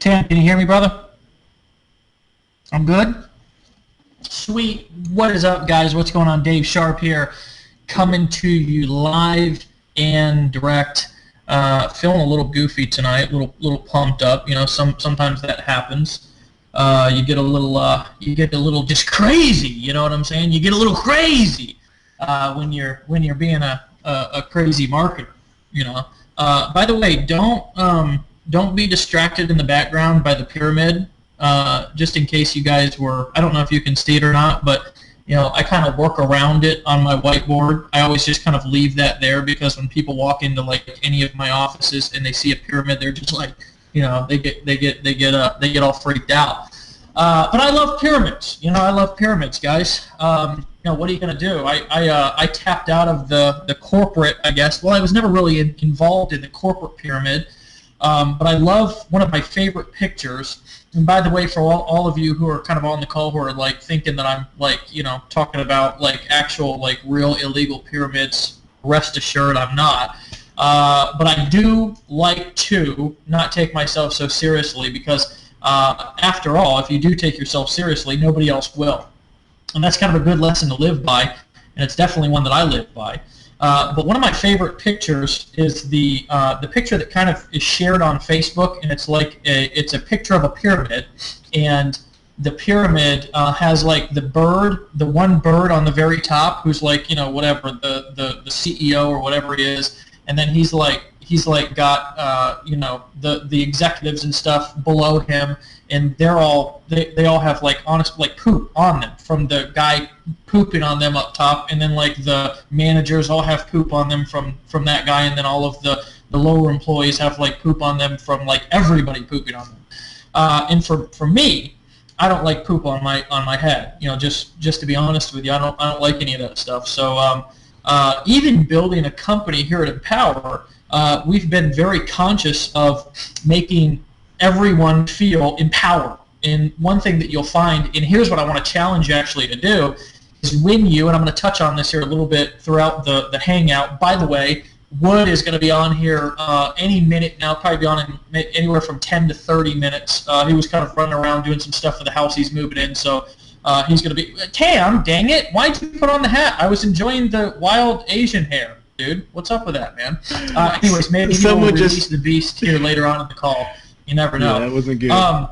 Tim, can you hear me, brother? I'm good. Sweet. What is up, guys? What's going on? Dave Sharp here, coming to you live and direct. Feeling a little goofy tonight, little pumped up. You know, sometimes that happens. You get a little just crazy. You know what I'm saying? You get a little crazy when you're being a crazy marketer. You know. By the way, don't be distracted in the background by the pyramid. Just in case you guys were, I don't know if you can see it or not, but you know, I kind of work around it on my whiteboard. I always just kind of leave that there because when people walk into like any of my offices and they see a pyramid, they're just like, you know, they get all freaked out. But I love pyramids. You know, I love pyramids, guys. You know, what are you gonna do? I tapped out of the corporate, I guess. Well, I was never really involved in the corporate pyramid. But I love one of my favorite pictures. And by the way, for all of you who are kind of on the call who are like thinking that I'm like, you know, talking about like actual like real illegal pyramids, rest assured I'm not. But I do like to not take myself so seriously because after all, if you do take yourself seriously, nobody else will. And that's kind of a good lesson to live by, and it's definitely one that I live by. But one of my favorite pictures is the picture that kind of is shared on Facebook, and it's like it's a picture of a pyramid, and the pyramid has like the one bird on the very top, who's like, you know, whatever the CEO or whatever he is, and then he's like got you know, the executives and stuff below him, and they all have like like poop on them from the guy pooping on them up top, and then like the managers all have poop on them from that guy, and then all of the lower employees have like poop on them from like everybody pooping on them. And for me, I don't like poop on my head. You know, just to be honest with you, I don't like any of that stuff. So even building a company here at Empower, we've been very conscious of making everyone feel empowered. And one thing that you'll find, and here's what I want to challenge you actually to do, is when you, and I'm going to touch on this here a little bit throughout the hangout. By the way, Wood is going to be on here any minute now, probably be on in anywhere from 10 to 30 minutes. He was kind of running around doing some stuff for the house he's moving in, so he's going to be, Tam, dang it, why'd you put on the hat? I was enjoying the wild Asian hair, dude. What's up with that, man? Anyways, maybe he will release the beast here later on in the call. You never know. Yeah, that wasn't good.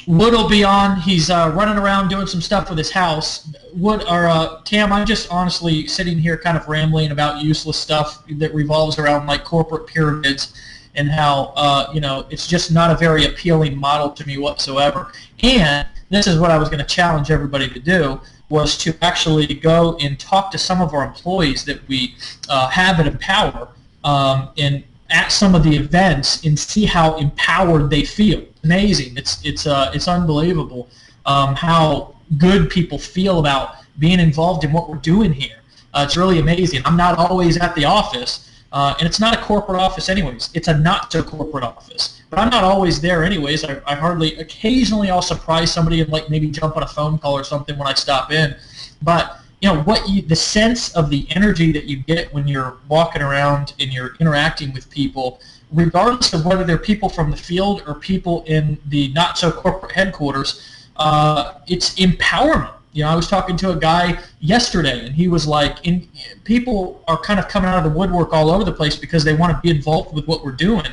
Wood will be on. He's running around doing some stuff with his house. Wood, or Tam, I'm just honestly sitting here kind of rambling about useless stuff that revolves around like corporate pyramids and how you know, it's just not a very appealing model to me whatsoever. And this is what I was going to challenge everybody to do, was to actually go and talk to some of our employees that we have at Empower and at some of the events and see how empowered they feel. Amazing. It's unbelievable how good people feel about being involved in what we're doing here. It's really amazing. I'm not always at the office, and it's not a corporate office anyways. It's a not-so-corporate office. But I'm not always there anyways. I hardly, occasionally I'll surprise somebody and like maybe jump on a phone call or something when I stop in. But you know, the sense of the energy that you get when you're walking around and you're interacting with people, regardless of whether they're people from the field or people in the not-so-corporate headquarters, it's empowerment. You know, I was talking to a guy yesterday, and he was like, people are kind of coming out of the woodwork all over the place because they want to be involved with what we're doing.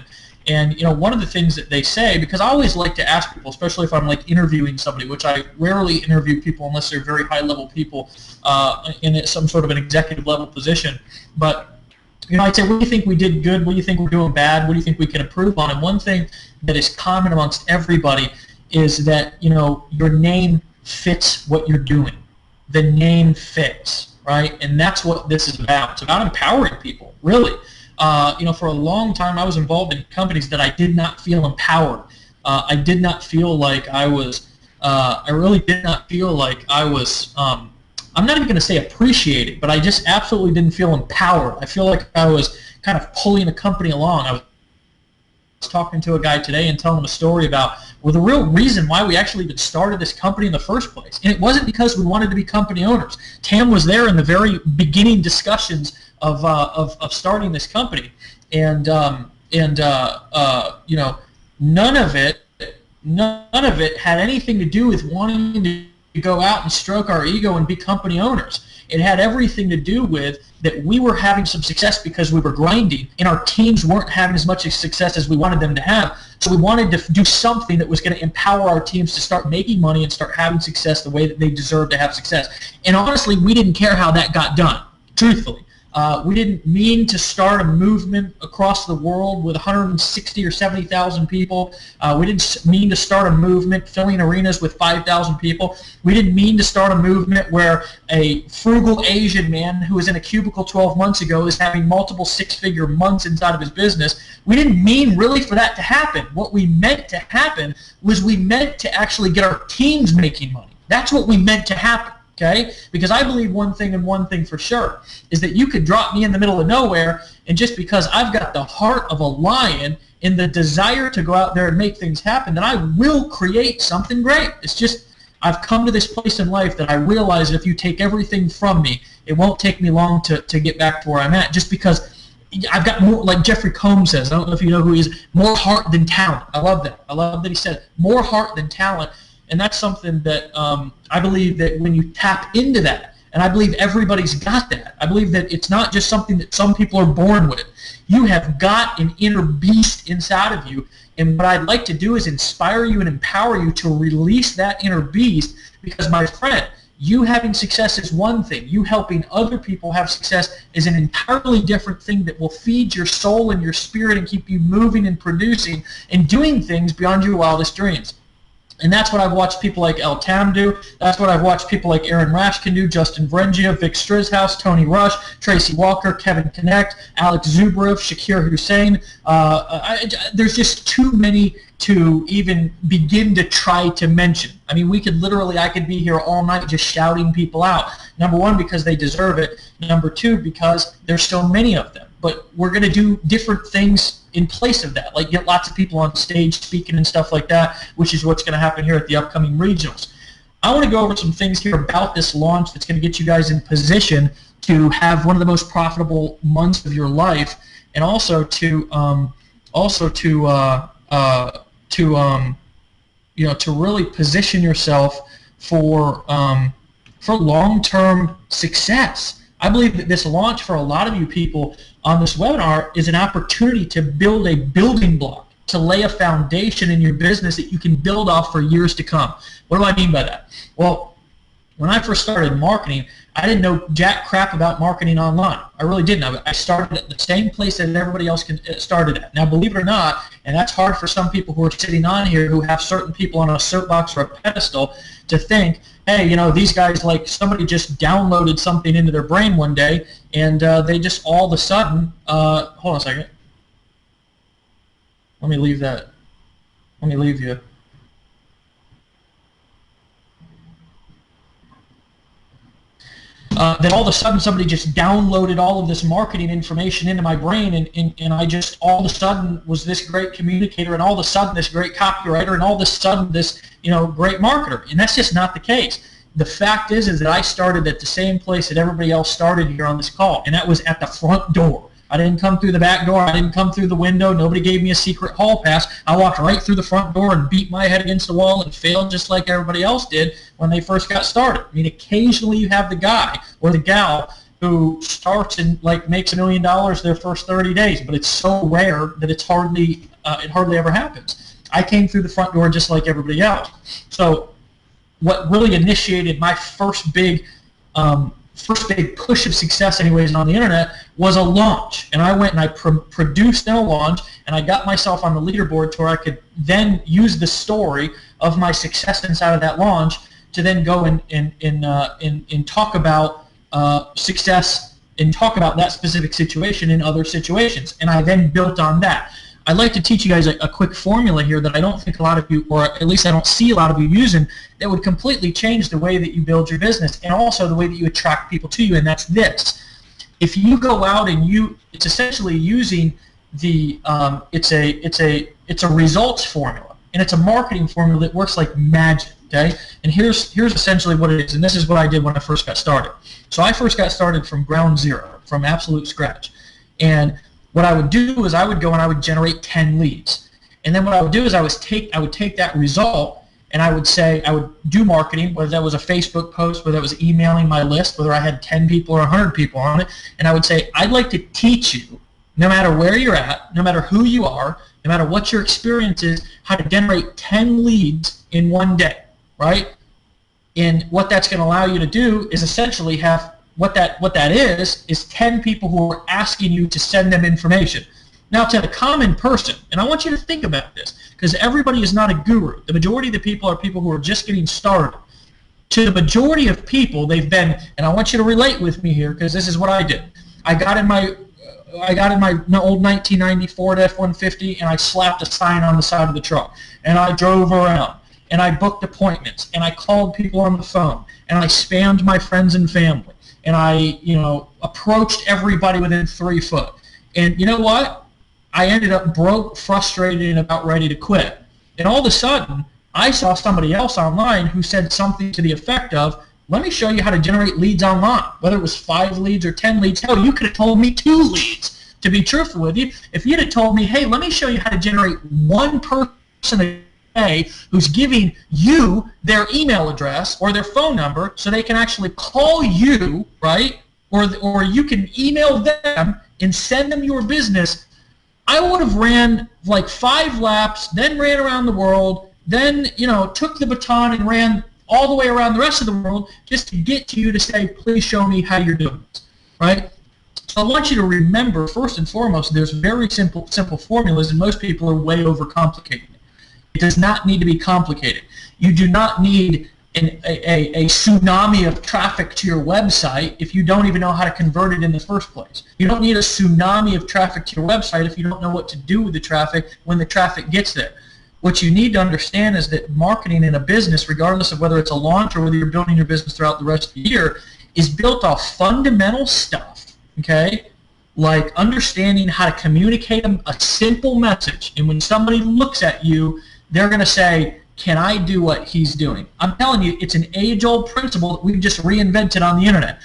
And, you know, one of the things that they say, because I always like to ask people, especially if I'm like interviewing somebody, which I rarely interview people unless they're very high-level people in some sort of an executive level position. But, you know, I'd say, what do you think we did good? What do you think we're doing bad? What do you think we can improve on? And one thing that is common amongst everybody is that, you know, your name fits what you're doing. The name fits, right? And that's what this is about. It's about empowering people, really. You know, for a long time I was involved in companies that I did not feel empowered. I did not feel like I was, I really did not feel like I was, I'm not even going to say appreciated, but I just absolutely didn't feel empowered. I feel like I was kind of pulling a company along. I was talking to a guy today and telling him a story about, well, the real reason why we actually even started this company in the first place. And it wasn't because we wanted to be company owners. Tam was there in the very beginning discussions of starting this company, and you know, none of it none of it had anything to do with wanting to go out and stroke our ego and be company owners. It had everything to do with that we were having some success because we were grinding, and our teams weren't having as much success as we wanted them to have. So we wanted to do something that was going to empower our teams to start making money and start having success the way that they deserve to have success. And honestly, we didn't care how that got done, truthfully. We didn't mean to start a movement across the world with 160 or 70,000 people. We didn't mean to start a movement filling arenas with 5,000 people. We didn't mean to start a movement where a frugal Asian man who was in a cubicle 12 months ago is having multiple six-figure months inside of his business. We didn't mean really for that to happen. What we meant to happen was we meant to actually get our teams making money. That's what we meant to happen. Okay? Because I believe one thing and one thing for sure is that you could drop me in the middle of nowhere, and just because I've got the heart of a lion and the desire to go out there and make things happen, then I will create something great. It's just I've come to this place in life that I realize that if you take everything from me, it won't take me long to get back to where I'm at, just because I've got more, like Jeffrey Combs says, I don't know if you know who he is, more heart than talent. I love that. I love that he said more heart than talent. And that's something that I believe that when you tap into that, and I believe everybody's got that. I believe that it's not just something that some people are born with. You have got an inner beast inside of you, and what I'd like to do is inspire you and empower you to release that inner beast, because, my friend, you having success is one thing. You helping other people have success is an entirely different thing that will feed your soul and your spirit and keep you moving and producing and doing things beyond your wildest dreams. And that's what I've watched people like El Tam do. That's what I've watched people like Aaron Rashkin do, Justin Vrengia, Vic Strizhouse, Tony Rush, Tracy Walker, Kevin Connect, Alex Zubrev, Shakir Hussain. There's just too many to even begin to try to mention. I mean, I could be here all night just shouting people out. Number one, because they deserve it. Number two, because there's so many of them. But we're going to do different things in place of that, like get lots of people on stage speaking and stuff like that, which is what's going to happen here at the upcoming regionals. I want to go over some things here about this launch that's going to get you guys in position to have one of the most profitable months of your life, and also to really position yourself for long-term success. I believe that this launch for a lot of you people on this webinar is an opportunity to build a building block, to lay a foundation in your business that you can build off for years to come. What do I mean by that? Well, when I first started marketing, I didn't know jack crap about marketing online. I really didn't. I started at the same place that everybody else started at. Now, believe it or not, and that's hard for some people who are sitting on here who have certain people on a soapbox or a pedestal to think, hey, these guys, like, somebody just downloaded something into their brain one day, and they just all of a sudden, hold on a second. Let me leave that. Let me leave you. Then all of a sudden somebody just downloaded all of this marketing information into my brain, and I just all of a sudden was this great communicator, and all of a sudden this great copywriter, and all of a sudden this great marketer. And that's just not the case. The fact is that I started at the same place that everybody else started here on this call, and that was at the front door. I didn't come through the back door. I didn't come through the window. Nobody gave me a secret hall pass. I walked right through the front door and beat my head against the wall and failed just like everybody else did when they first got started. I mean, occasionally you have the guy or the gal who starts and makes $1 million their first 30 days, but it's so rare that it hardly ever happens. I came through the front door just like everybody else. So what really initiated my first big push of success anyways on the internet was a launch, and I went and I produced a launch, and I got myself on the leaderboard to where I could then use the story of my success inside of that launch to then go and talk about success and talk about that specific situation in other situations, and I then built on that. I'd like to teach you guys a quick formula here that I don't think a lot of you, or at least I don't see a lot of you using, that would completely change the way that you build your business and also the way that you attract people to you, and that's this. If you go out and it's essentially using the, it's a results formula, and it's a marketing formula that works like magic, okay? And here's essentially what it is, and this is what I did when I first got started. So I first got started from ground zero, from absolute scratch, and what I would do is I would go and I would generate 10 leads. And then what I would do is I would take that result and I would do marketing, whether that was a Facebook post, whether that was emailing my list, whether I had 10 people or 100 people on it, and I would say, I'd like to teach you, no matter where you're at, no matter who you are, no matter what your experience is, how to generate 10 leads in one day, right? And what that's going to allow you to do is essentially have what that is 10 people who are asking you to send them information. Now, to the common person, and I want you to think about this, because everybody is not a guru. The majority of the people are people who are just getting started. To the majority of people, they've been, and I want you to relate with me here, because this is what I did. I got in my old 1990 Ford F-150, and I slapped a sign on the side of the truck, and I drove around, and I booked appointments, and I called people on the phone, and I spammed my friends and family, and I, approached everybody within 3 foot. And you know what? I ended up broke, frustrated, and about ready to quit. And all of a sudden, I saw somebody else online who said something to the effect of, let me show you how to generate leads online, whether it was 5 leads or 10 leads. Hell, you could have told me 2 leads, to be truthful with you. If you'd have told me, hey, let me show you how to generate 1 person a day who's giving you their email address or their phone number so they can actually call you, right? Or you can email them and send them your business, I would have ran like 5 laps, then ran around the world, then, took the baton and ran all the way around the rest of the world just to get to you to say, please show me how you're doing this, right? So I want you to remember, first and foremost, there's very simple formulas, and most people are way overcomplicating it. It does not need to be complicated. You do not need a tsunami of traffic to your website if you don't even know how to convert it in the first place. You don't need a tsunami of traffic to your website if you don't know what to do with the traffic when the traffic gets there. What you need to understand is that marketing in a business, regardless of whether it's a launch or whether you're building your business throughout the rest of the year, is built off fundamental stuff, okay? Like understanding how to communicate a simple message. And when somebody looks at you, they're going to say, can I do what he's doing? I'm telling you, it's an age-old principle that we've just reinvented on the internet.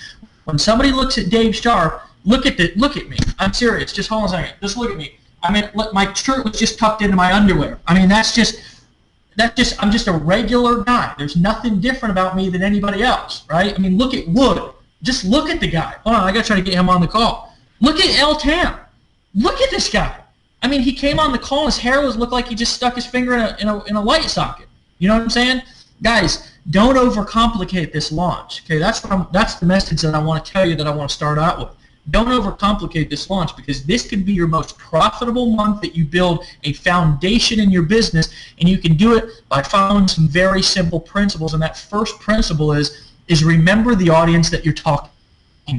When somebody looks at Dave Sharp, look at me. I'm serious. Just hold on a second. Just look at me. I mean, look, my shirt was just tucked into my underwear. I mean, I'm just a regular guy. There's nothing different about me than anybody else, right? I mean, look at Wood. Just look at the guy. Hold on, I got to try to get him on the call. Look at El Tam. Look at this guy. I mean, he came on the call, his hair looked like he just stuck his finger in a light socket. You know what I'm saying? Guys, don't overcomplicate this launch. Okay, that's the message that I want to tell you that I want to start out with. Don't overcomplicate this launch, because this could be your most profitable month that you build a foundation in your business, and you can do it by following some very simple principles. And that first principle is remember the audience that you're talking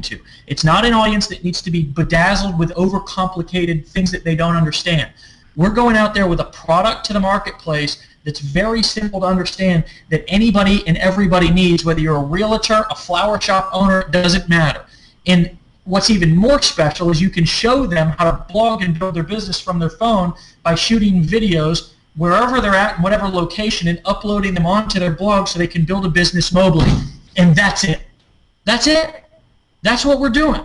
to. It's not an audience that needs to be bedazzled with overcomplicated things that they don't understand. We're going out there with a product to the marketplace that's very simple to understand, that anybody and everybody needs, whether you're a realtor, a flower shop owner, it doesn't matter. And what's even more special is you can show them how to blog and build their business from their phone by shooting videos wherever they're at in whatever location and uploading them onto their blog so they can build a business mobily. And that's it. That's it. That's what we're doing.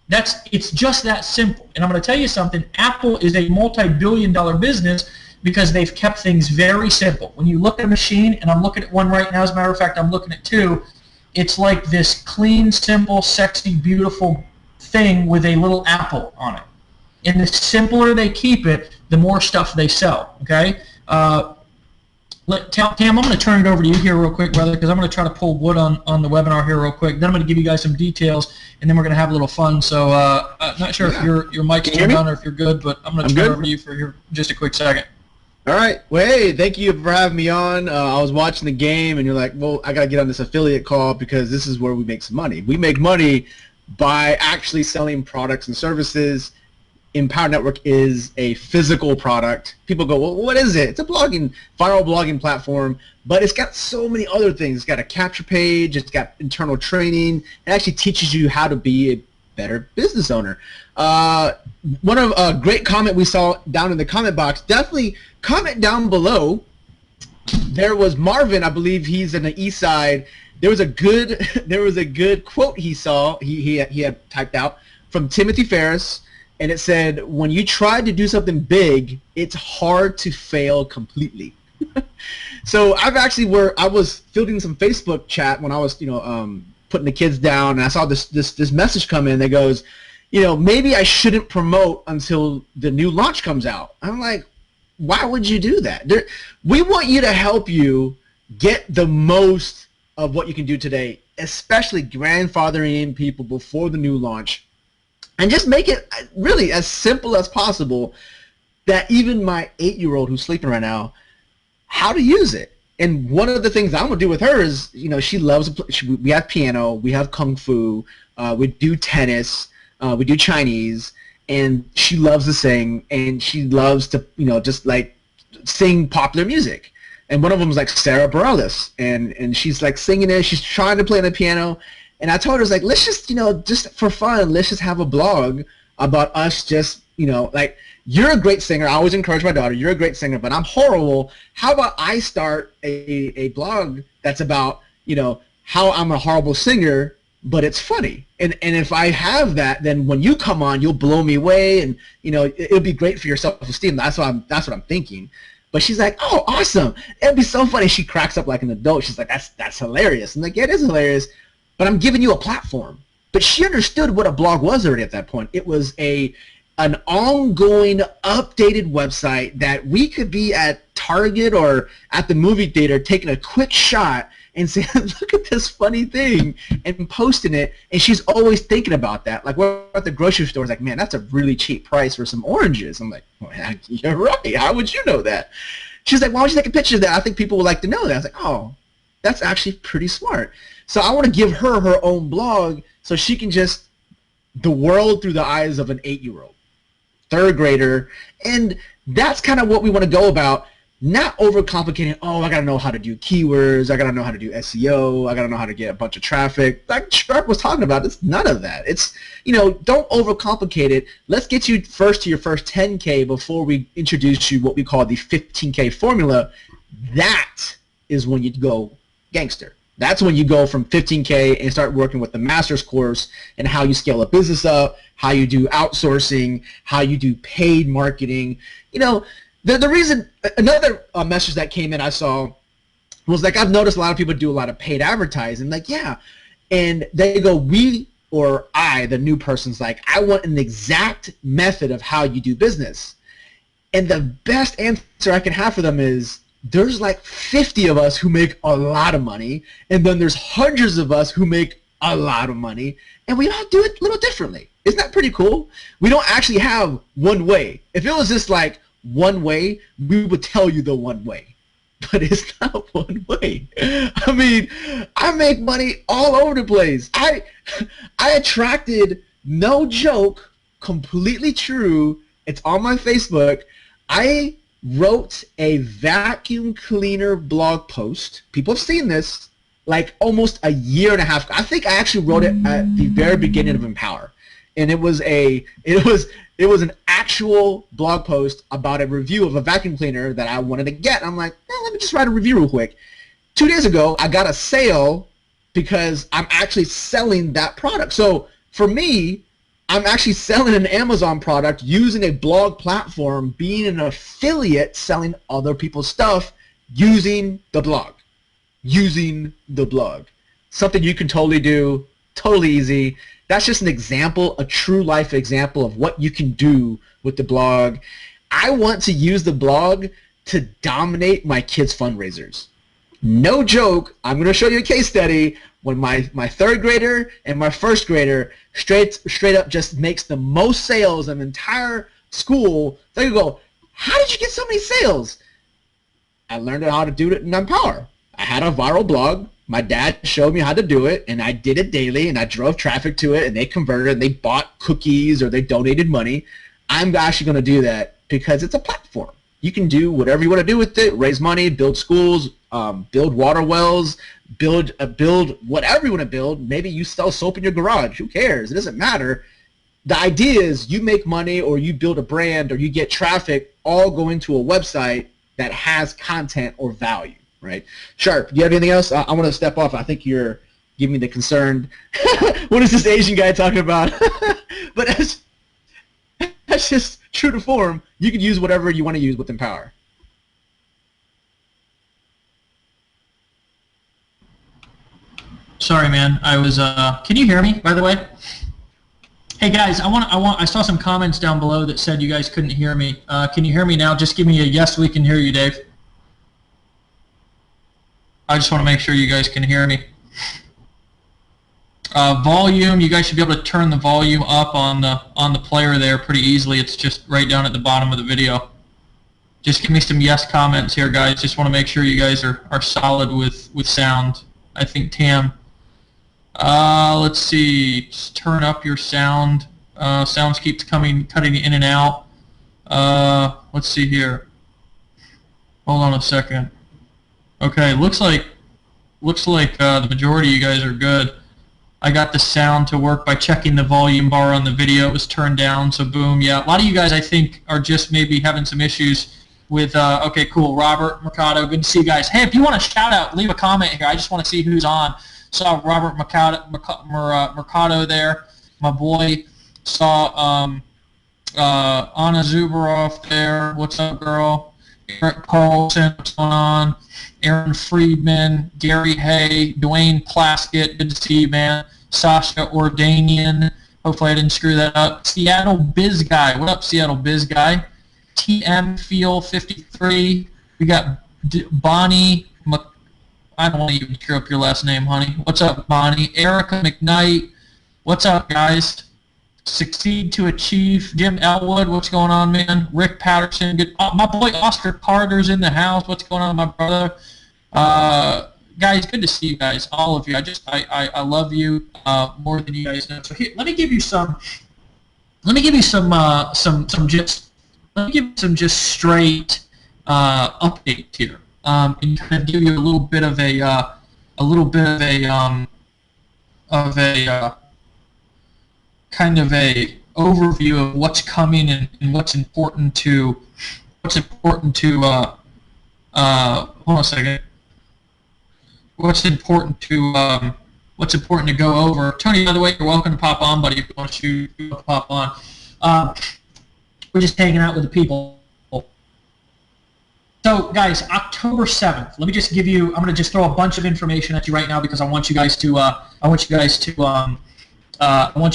It's just that simple. And I'm going to tell you something. Apple is a multi-billion-dollar business because they've kept things very simple. When you look at a machine, and I'm looking at one right now, as a matter of fact, I'm looking at 2, it's like this clean, simple, sexy, beautiful thing with a little apple on it. And the simpler they keep it, the more stuff they sell, okay? Tam, I'm going to turn it over to you here real quick, brother, because I'm going to try to pull Wood on the webinar here real quick. Then I'm going to give you guys some details, and then we're going to have a little fun. So I'm not sure if your mic's turned on or if you're good, but I'm going to turn it over to you for just a quick second. All right. Well, hey, thank you for having me on. I was watching the game, and you're like, well, I got to get on this affiliate call because this is where we make some money. We make money by actually selling products and services. Empower Network is a physical product. People go, well, what is it? It's a viral blogging platform, but it's got so many other things. It's got a capture page. It's got internal training. It actually teaches you how to be a better business owner. One of a great comment we saw down in the comment box, definitely comment down below. There was Marvin, I believe he's in the east side. There was a good quote he saw, he had typed out from Timothy Ferriss. and it said, when you try to do something big, it's hard to fail completely. So I was fielding some Facebook chat when I was, putting the kids down, and I saw this message come in that goes, maybe I shouldn't promote until the new launch comes out. I'm like, why would you do that? We want you to help you get the most of what you can do today, especially grandfathering in people before the new launch, and just make it really as simple as possible that even my 8-year-old who's sleeping right now, how to use it. And one of the things I'm gonna do with her is, she loves. We have piano, we have kung fu, we do tennis, we do Chinese, and she loves to sing, and she loves to, just like sing popular music. And one of them is like Sarah Bareilles, and she's like singing it. She's trying to play on the piano, and I told her, like, let's just, just for fun, let's just have a blog about us just, like, you're a great singer. I always encourage my daughter, you're a great singer, but I'm horrible. How about I start a blog that's about, how I'm a horrible singer, but it's funny. And if I have that, then when you come on, you'll blow me away, and, it'll be great for your self-esteem. That's what I'm thinking. But she's like, oh, awesome. It'd be so funny. She cracks up like an adult. She's like, that's hilarious. I'm like, yeah, it is hilarious, but I'm giving you a platform. But she understood what a blog was already at that point. It was an ongoing, updated website that we could be at Target or at the movie theater taking a quick shot and saying, look at this funny thing, and posting it. And she's always thinking about that. Like, we're at the grocery store, it's like, man, that's a really cheap price for some oranges. I'm like, well, you're right. How would you know that? She's like, why don't you take a picture of that? I think people would like to know that. I was like, oh, that's actually pretty smart. So I want to give her her own blog so she can just the world through the eyes of an 8-year-old. Third grader, and that's kind of what we want to go about, not overcomplicating. Oh, I got to know how to do keywords, I got to know how to do SEO, I got to know how to get a bunch of traffic. Like Sharp was talking about, it's none of that. It's, don't overcomplicate it. Let's get you first to your first 10K before we introduce you what we call the 15K formula. That is when you go gangster. That's when you go from 15K and start working with the master's course and how you scale a business up, how you do outsourcing, how you do paid marketing. The reason, another message that came in I saw was like, I've noticed a lot of people do a lot of paid advertising. Like, yeah. And they go, the new person's like, I want an exact method of how you do business. And the best answer I can have for them is, there's like 50 of us who make a lot of money, and then there's hundreds of us who make a lot of money, and we all do it a little differently. Isn't that pretty cool? We don't actually have one way. If it was just like one way, we would tell you the one way. But it's not one way. I mean, I make money all over the place. I attracted, no joke, completely true, it's on my Facebook, I wrote a vacuum cleaner blog post. People have seen this, like almost a year and a half. I think I actually wrote it at the very beginning of Empower, and it was an actual blog post about a review of a vacuum cleaner that I wanted to get. I'm like, let me just write a review real quick. 2 days ago, I got a sale because I'm actually selling that product. So for me, I'm actually selling an Amazon product using a blog platform, being an affiliate, selling other people's stuff using the blog. Something you can totally do, totally easy. That's just an example, a true life example of what you can do with the blog. I want to use the blog to dominate my kids' fundraisers. No joke, I'm going to show you a case study when my third grader and my first grader straight up just makes the most sales in the entire school. They go, how did you get so many sales? I learned how to do it in Empower. I had a viral blog. My dad showed me how to do it, and I did it daily, and I drove traffic to it, and they converted, and they bought cookies or they donated money. I'm actually going to do that because it's a platform. You can do whatever you want to do with it, raise money, build schools, build water wells, build whatever you want to build. Maybe you sell soap in your garage. Who cares? It doesn't matter. The idea is you make money, or you build a brand, or you get traffic, all going to a website that has content or value, right? Sharp, do you have anything else? I want to step off. I think you're giving me the concerned. What is this Asian guy talking about? But that's just true to form. You can use whatever you want to use within Power. Sorry, man. I was. Can you hear me? By the way. Hey guys, I saw some comments down below that said you guys couldn't hear me. Can you hear me now? Just give me a yes. We can hear you, Dave. I just want to make sure you guys can hear me. Volume. You guys should be able to turn the volume up on the player there pretty easily. It's just right down at the bottom of the video. Just give me some yes comments here, guys. Just want to make sure you guys are solid with sound. I think Tam. Let's see. Just turn up your sound. Sounds keeps cutting in and out. Let's see here. Hold on a second. Okay, looks like the majority of you guys are good. I got the sound to work by checking the volume bar on the video. It was turned down, so boom. Yeah, a lot of you guys I think are just maybe having some issues with. Okay, cool. Robert Mercado, good to see you guys. Hey, if you want to shout out, leave a comment here. I just want to see who's on. Saw Robert Mercado there, my boy. Saw Anna Zuberoff there. What's up, girl? Eric Carlson, what's going on? Aaron Friedman, Gary Hay, Dwayne Plaskett, good to see you, man. Sasha Ordanian, hopefully I didn't screw that up. Seattle Biz Guy, what up, Seattle Biz Guy? TM Feel 53. We got Bonnie. I don't want to even screw up your last name, honey. What's up, Bonnie? Erica McKnight. What's up, guys? Succeed to Achieve. Jim Elwood, what's going on, man? Rick Patterson. Good. Oh, my boy Oscar Carter's in the house. What's going on, my brother? Guys, good to see you guys, all of you. I love you more than you guys know. So here, let me give you some just straight updates here. And kind of give you a little bit of a kind of a overview of what's coming and what's important to hold on a second. What's important to go over. Tony, by the way, you're welcome to pop on, buddy, if you want to shoot, you want to pop on. We're just hanging out with the people. So, guys, October 7th. Let me just give you. I'm going to just throw a bunch of information at you right now because I want you guys to. I want you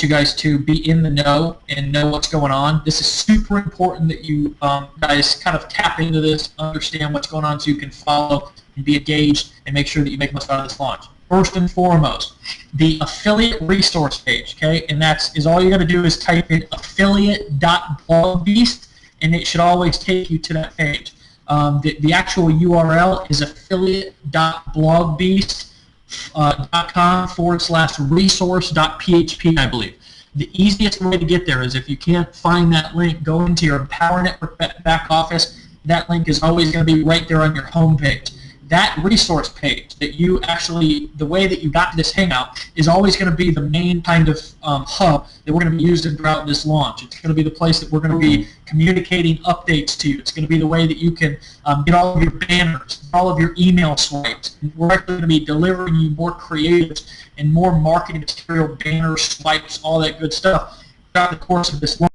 guys to be in the know and know what's going on. This is super important that you guys kind of tap into this, understand what's going on, so you can follow and be engaged and make sure that you make the most out of this launch. First and foremost, the affiliate resource page. Okay, and is all you got to do is type in affiliate.blogbeast, and it should always take you to that page. The actual URL is affiliate.blogbeast.com/resource.php, I believe. The easiest way to get there is if you can't find that link, go into your Power Network back office. That link is always going to be right there on your home page. That resource page that you actually, the way that you got to this Hangout is always going to be the main kind of hub that we're going to be using throughout this launch. It's going to be the place that we're going to be communicating updates to you. It's going to be the way that you can get all of your banners, all of your email swipes. We're actually going to be delivering you more creatives and more marketing material, banners, swipes, all that good stuff throughout the course of this launch.